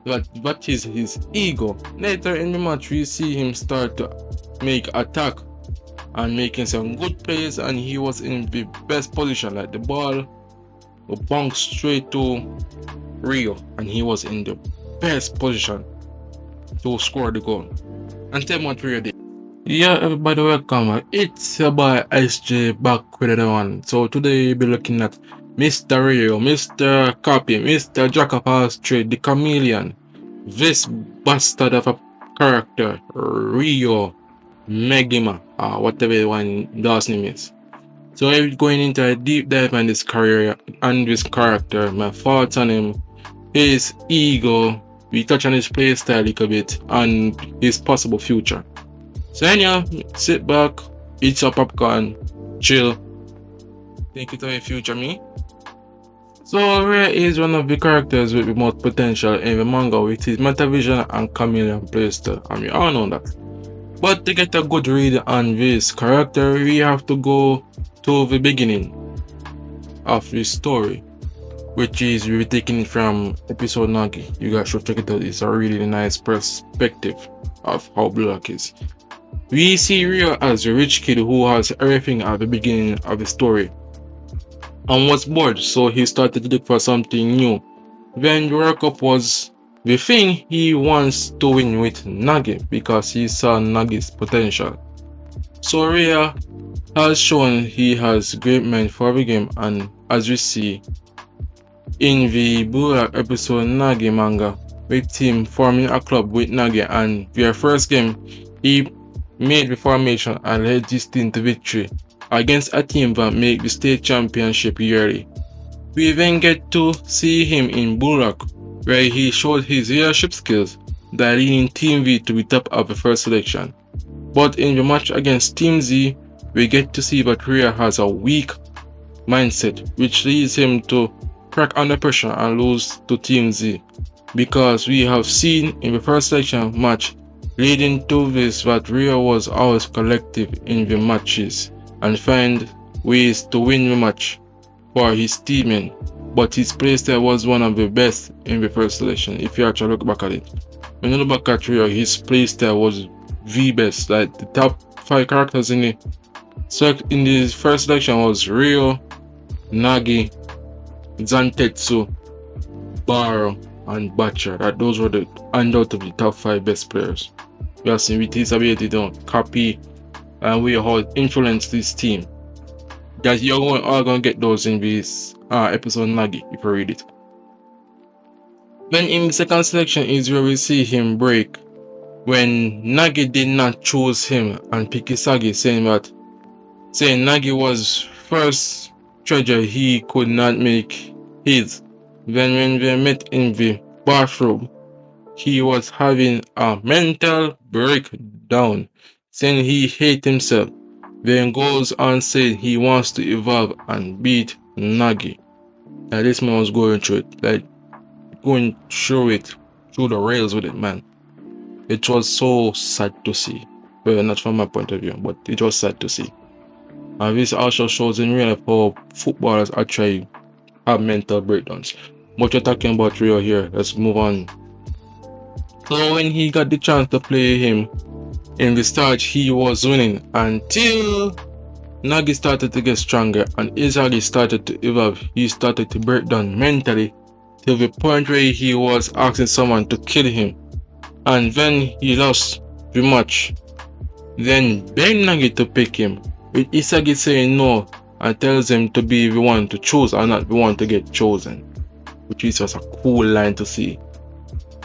what is his ego. Later in the match, we see him start to make attack and making some good plays, and he was in the best position. Like the ball will bounce straight to Rio, and he was in the best position to score the goal. And tell me what Rio did. Yeah, everybody, welcome. It's your boy SJ back with another one. So today we'll be looking at Mr. Rio, Mr. Copy, Mr. Jack of all trades, the chameleon, this bastard of a character, Rio Megima, whatever one last name is. So I'm going into a deep dive on this career and this character, my thoughts on him, his ego, we touch on his play style a little bit, and his possible future. So anyhow, sit back, eat some popcorn, chill, think it away future me. So Ray is one of the characters with the most potential in the manga with his metavision and chameleon playstyle, and we all know that. But to get a good read on this character, we have to go to the beginning of the story, which is we're taking it from episode Nagi. You guys should check it out, it's a really nice perspective of how Blue Lock is. We see Rio as a rich kid who has everything at the beginning of the story and was bored, so he started to look for something new. Then the World Cup was the thing he wants to win with Nagi because he saw Nagi's potential. So Rio has shown he has great mind for the game, and as we see in the Blue Lock episode Nagi manga, with him forming a club with Nagi, and their first game he made the formation and led this team to victory against a team that make the state championship yearly. We then get to see him in Blue Lock, where he showed his leadership skills that leading Team V to the top of the first selection. But in the match against Team Z, we get to see that Rio has a weak mindset, which leads him to crack under pressure and lose to Team Z, because we have seen in the first selection match leading to this that Rio was always collective in the matches and find ways to win the match for his teammates, but his playstyle was one of the best in the first selection. If you actually look back at it, when you look back at Rio, his playstyle was the best. Like the top 5 characters in the first selection was Rio, Nagi, Zantetsu, Baro, and Butcher. That those were the undoubtedly top 5 best players. We have seen with his ability to copy and we how it influenced this team. That you're all gonna get those in this episode Nagi if you read it. Then in the second selection is where we see him break when Nagi did not choose him and Pikisagi saying Nagi was first treasure he could not make his. Then when they met in the bathroom, he was having a mental breakdown, saying he hates himself. Then goes on saying he wants to evolve and beat Nagi. Now this man was going through it, like going through it, through the rails with it, man. It was so sad to see. Well, not from my point of view, but it was sad to see. And this also shows in real life how footballers actually have mental breakdowns. But we're talking about Rio here, let's move on. So when he got the chance to play him in the start, he was winning until Nagi started to get stronger and Izagi started to evolve. He started to break down mentally to the point where he was asking someone to kill him, and then he lost the match. Then begged Nagi to pick him, with Izagi saying no and tells him to be the one to choose and not the one to get chosen, which is just a cool line to see.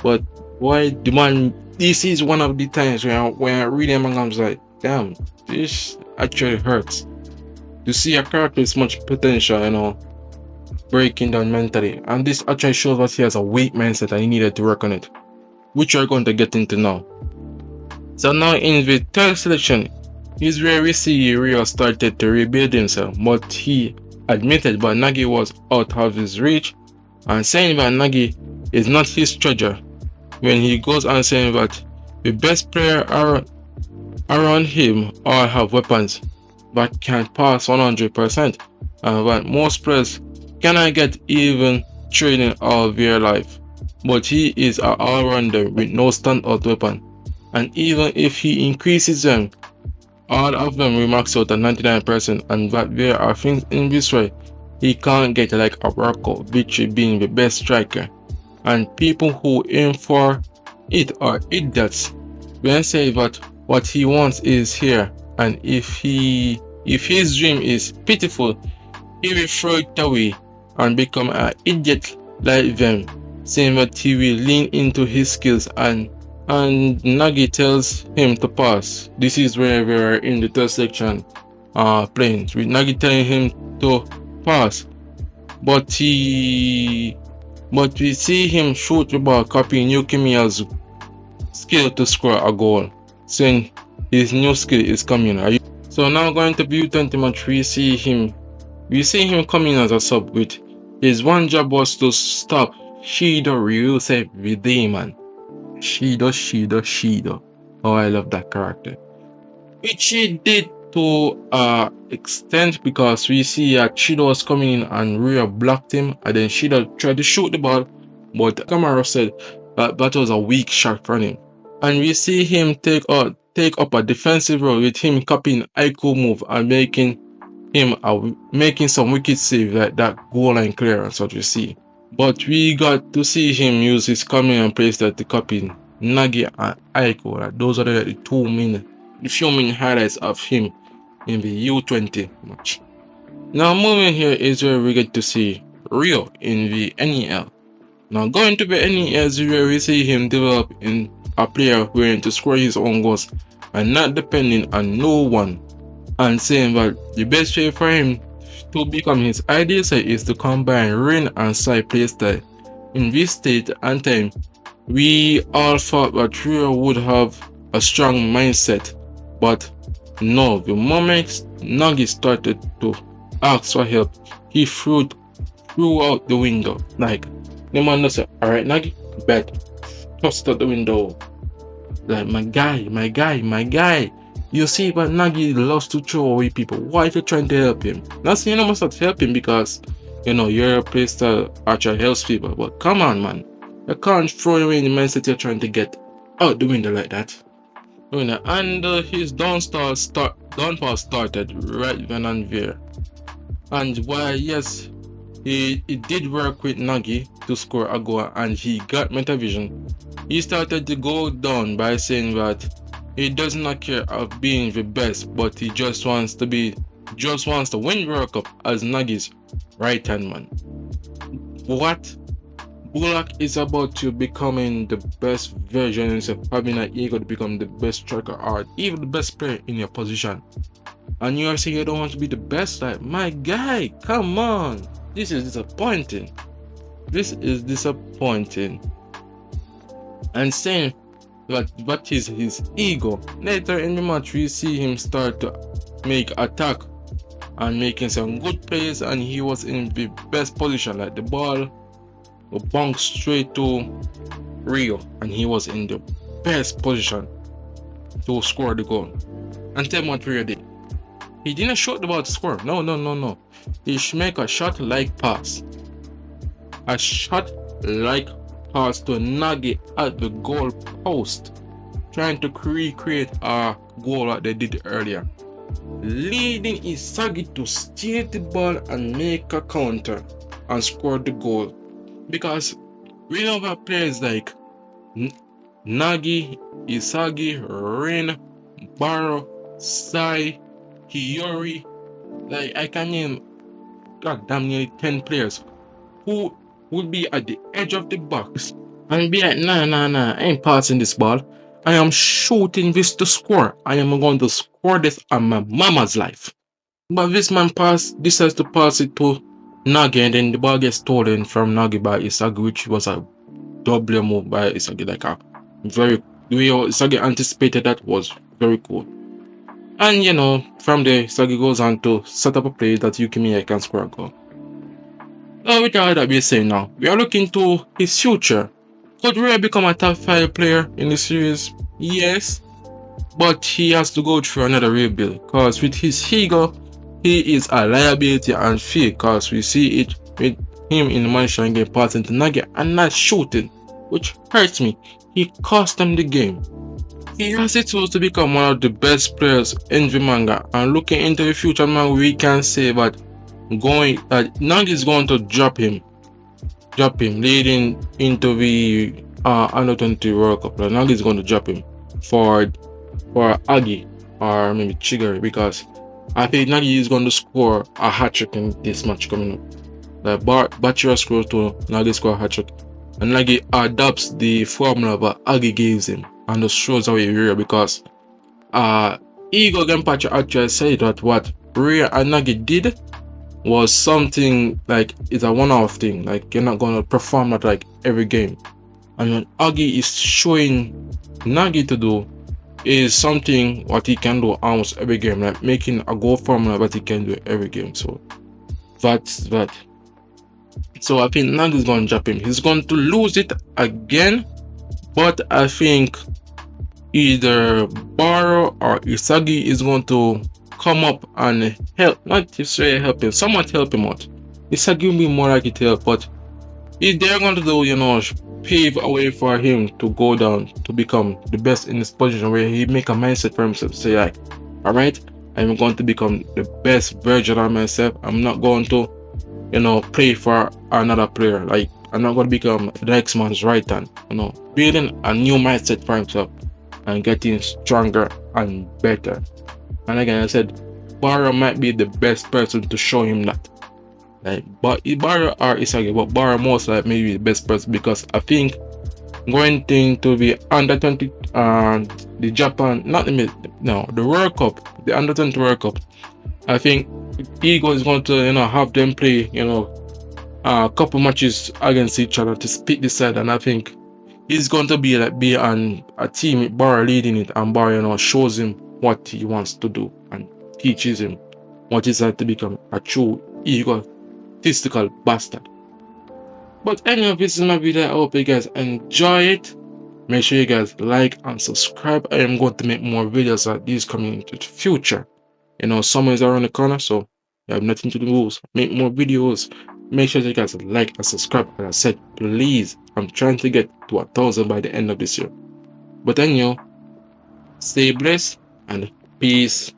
But why the man, this is one of the times when I read him and I was like, damn, this actually hurts. To see a character with much potential, breaking down mentally. And this actually shows that he has a weak mindset and he needed to work on it, which we're going to get into now. So now in the third selection is where we see Rio started to rebuild himself, but he admitted that Nagi was out of his reach and saying that Nagi is not his treasure, when he goes on saying that the best player around him all have weapons that can pass 100%, and that most players cannot get even training all their life. but he is an all-rounder with no standout weapon. And even if he increases them, all of them will max out at 99%, and that there are things in this way he can't get, like a workout victory being the best striker. And people who aim for it are idiots. When I say that what he wants is here, and if his dream is pitiful, he will throw it away and become an idiot like them, saying that he will lean into his skills, and Nagy tells him to pass. This is where we are in the third section playing, with Nagy telling him to pass, but we see him shoot the ball, copying Yukimiya's skill to score a goal, saying his new skill is coming. So now going to view 20 match, we see him coming as a sub with his one job was to stop Shido Ryusei with Demon. Shido. Oh, I love that character. Which he did to extent, because we see that Shido was coming in and Ryo blocked him, and then Shido tried to shoot the ball, but Kamara said that was a weak shot from him. And we see him take up a defensive role with him copying Aiko move and making some wicked save, like that goal line clearance what we see. But we got to see him use his coming and place that to copy Nagi and Aiko. Like those are the few main highlights of him in the U20 match. Now moving here is where we get to see Ryo in the NEL. Now going to the NEL is where we see him develop in a player willing to score his own goals and not depending on no one, and saying that the best way for him to become his ideal side is to combine rain and side playstyle. In this state and time, we all thought that Ryo would have a strong mindset, but no, the moment Nagi started to ask for help, he threw out the window. Like, the man said, alright Nagi, bet, tossed out the window. Like, my guy. You see, but Nagi loves to throw away people. Why are you trying to help him? Not saying you must not help him because, you're a playstyle actually helps people. But come on, man. You can't throw away the mindset you're trying to get out the window like that. And his downfall started right then and there. And while, yes, it did work with Nagi to score a goal and he got Metavision, he started to go down by saying that he does not care of being the best, but he just wants to win World Cup as Nagi's right hand man. What? Bullock is about to becoming the best version instead of having an ego to become the best striker or even the best player in your position. And you are saying you don't want to be the best? Like, my guy, come on. This is disappointing. And saying that is his ego. Later in the match, we see him start to make attack and making some good plays, and he was in the best position. Like the ball will bounce straight to Ryo, and he was in the best position to score the goal. And tell me what Ryo did. He didn't shoot the ball to score. No. He should make a shot like pass. A shot like pass to Nagi at the goal post, trying to recreate a goal that they did earlier, leading Isagi to steal the ball and make a counter and score the goal. Because we know that players like Nagi, Isagi, Rin, Baro, Sai, Hiyori, like I can name goddamn nearly 10 players who would be at the edge of the box and be like, nah, I ain't passing this ball. I am shooting this to score. I am going to score this on my mama's life. But this man decides to pass it to Nagi, and then the ball gets stolen from Nagi by Isagi, which was a double move by Isagi. Like the way Isagi anticipated that was very cool. And from there, Isagi goes on to set up a play that Yukimiya can score a goal. With all that we're saying now, we are looking to his future. Could Ryo become a top 5 player in the series? Yes, but he has to go through another rebuild, because with his ego, he is a liability and fear, because we see it with him in the mansion game passing to Nagi and not shooting. which hurts me. He cost them the game. He has it tools to become one of the best players in the manga, and looking into the future, man, we can say that Nagi is going to drop him leading into the under 20 World Cup. Like, Nagi is going to drop him for Agi or maybe Chigari, because I think Nagi is going to score a hat trick in this match coming up. Like Bachira scores to Nagi score a hat trick, and Nagi adopts the formula that Agi gives him and just shows away Rhea, because Ego Genpachi actually said that what Rhea and Nagi did was something like it's a one-off thing. Like, you're not gonna perform that like every game. And what Agi is showing Nagi to do is something what he can do almost every game, like making a goal formula that he can do every game. So that's that. So I think Nagi is gonna drop him. He's going to lose it again, but I think either Baro or Isagi is going to come up and help, not to say help him, somewhat help him out. Isagi will be more likely to help, but if they're going to do, pave a way for him to go down to become the best in this position, where he make a mindset for himself, say like, all right, I'm going to become the best version of myself. I'm not going to, play for another player. Like, I'm not going to become the next man's right hand. Building a new mindset for himself and getting stronger and better. And again, I said, Bara might be the best person to show him that. Like, but Bara or Isagi, but Bara most like maybe the best person, because I think going into the under 20 the Japan, the World Cup, the under 20 World Cup, I think Ego is going to have them play a couple matches against each other to split the side, and I think he's going to be on a team with Bara leading it, and Bara shows him what he wants to do and teaches him what it's like to become a true egotistical bastard. But anyway, this is my video. I hope you guys enjoy it. Make sure you guys like and subscribe. I am going to make more videos like these coming into the future. Summer is around the corner, so you have nothing to lose. Make more videos. Make sure you guys like and subscribe. As I said, please, I'm trying to get to 1,000 by the end of this year. But anyhow, stay blessed and peace.